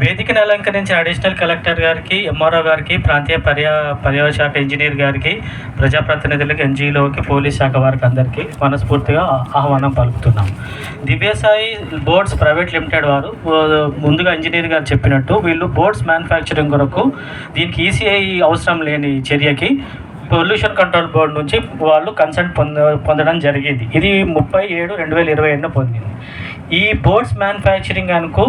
వేదికను అలంకరించిన additional collector గారికి, ఎంఆర్ఓ గారికి, ప్రాంతీయ పర్యావరణ ఇంజనీర్ గారికి, ప్రజాప్రతినిధులకు, ఎన్జీఓకి, పోలీస్ శాఖ వారికి అందరికీ మనస్ఫూర్తిగా ఆహ్వానం పలుకుతున్నాం. దివ్యసాయి బోర్డ్స్ ప్రైవేట్ లిమిటెడ్ వారు ముందుగా ఇంజనీర్ గారు చెప్పినట్టు వీళ్ళు బోర్డ్స్ మ్యానుఫ్యాక్చరింగ్ కొరకు దీనికి ఈసీఐ అవసరం లేని చర్యకి పొల్యూషన్ కంట్రోల్ బోర్డు నుంచి వాళ్ళు కన్సెంట్ పొందడం జరిగింది. ఇది 30/7/2021 పొందింది. ఈ బోర్డ్స్ మ్యానుఫ్యాక్చరింగ్ అనుకు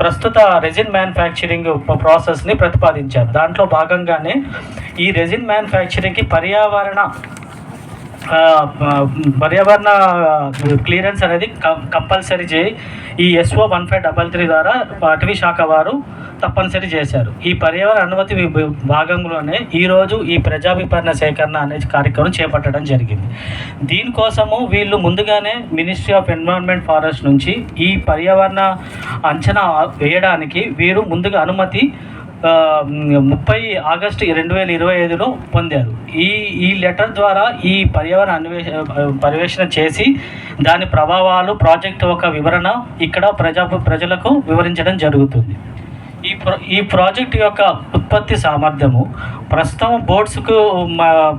ప్రస్తుత రెజిన్ మ్యానుఫ్యాక్చరింగ్ ప్రాసెస్ని ప్రతిపాదించారు. దాంట్లో భాగంగానే ఈ రెజిన్ మ్యానుఫ్యాక్చరింగ్కి పర్యావరణ క్లియరెన్స్ అనేది కంపల్సరీ చేయి ఈ SO 1533 ద్వారా అటవీ శాఖ వారు తప్పనిసరి చేశారు. ఈ పర్యావరణ అనుమతి భాగంలోనే ఈరోజు ఈ ప్రజాభిప్రాయ సేకరణ అనే కార్యక్రమం చేపట్టడం జరిగింది. దీనికోసము వీళ్ళు ముందుగానే మినిస్ట్రీ ఆఫ్ ఎన్విరాన్మెంట్ ఫారెస్ట్ నుంచి ఈ పర్యావరణ అంచనా వేయడానికి వీరు ముందుగా అనుమతి 30 ఆగస్టు 2025లో పొందారు. ఈ లెటర్ ద్వారా ఈ పర్యవేక్షణ చేసి దాని ప్రభావాలు ప్రాజెక్టు ఒక వివరణ ఇక్కడ ప్రజలకు వివరించడం జరుగుతుంది. ఈ ప్రాజెక్టు యొక్క ఉత్పత్తి సామర్థ్యము ప్రస్తుతం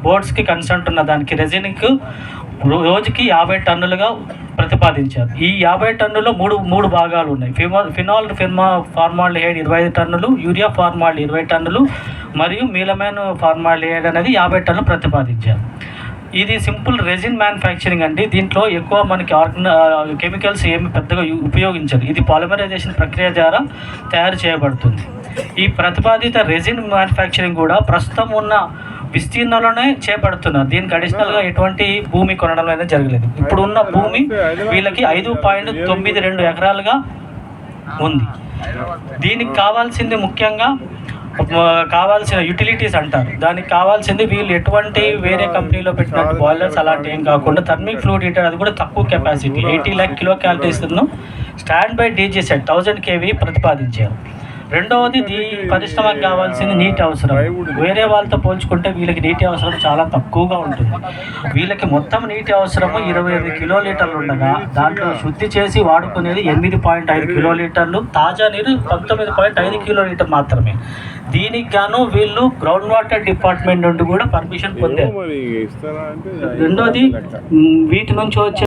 బోర్డ్స్కి కన్సెంట్ ఉన్న దానికి రెజిన్కు రోజుకి 50 టన్నులుగా ప్రతిపాదించారు. ఈ 50 టన్నులో మూడు భాగాలు ఉన్నాయి. ఫినాల్ ఫార్మాల్డిహైడ్ 25 టన్నులు, యూరియా ఫార్మాల్డిహైడ్ 20 టన్నులు మరియు మీలమైన్ ఫార్మాల్డిహైడ్ అనేది 50 టన్నులు ప్రతిపాదించారు. ఇది సింపుల్ రెజిన్ మ్యానుఫ్యాక్చరింగ్ అండి. దీంట్లో ఎక్కువ మనకి కెమికల్స్ ఏమి పెద్దగా ఉపయోగించదు. ఇది పాలిమరైజేషన్ ప్రక్రియ ద్వారా తయారు చేయబడుతుంది. ఈ ప్రతిపాదిత రెజిన్ మ్యానుఫ్యాక్చరింగ్ కూడా ప్రస్తుతం ఉన్న విస్తీర్ణంలోనే చేపడుతున్నారు. దీనికి అడిషనల్గా ఎటువంటి భూమి కొనడం అనేది జరగలేదు. ఇప్పుడు ఉన్న భూమి వీళ్ళకి 5.92 ఎకరాలుగా ఉంది. దీనికి కావాల్సింది ముఖ్యంగా కావాల్సిన యూటిలిటీస్ అంటారు. దానికి కావాల్సింది వీళ్ళు ఎటువంటి వేరే కంపెనీలో పెట్టినట్టు బాయిలర్స్ అలాంటి ఏం కాకుండా థర్మిక్ ఫ్లూయిడ్ హీటర్, అది కూడా తక్కువ కెపాసిటీ 80 lakh కిలో క్యాలరీస్ను stand by DG set 1000 kV ప్రతిపాదించారు. రెండవది పరిశ్రమకు కావాల్సింది నీటి అవసరం. వేరే వాళ్ళతో పోల్చుకుంటే వీళ్ళకి నీటి అవసరం చాలా తక్కువగా ఉంటుంది. వీళ్ళకి మొత్తం నీటి అవసరము 25 కిలోలీటర్లు ఉండగా దాంట్లో శుద్ధి చేసి వాడుకునేది 8.5 కిలోలీటర్లు, తాజా నీరు 19.5 కిలోలీటర్ మాత్రమే. దీనికి గాను వీళ్ళు గ్రౌండ్ వాటర్ డిపార్ట్మెంట్ నుండి కూడా పర్మిషన్ పొందారు. రెండోది వీటి నుంచి వచ్చే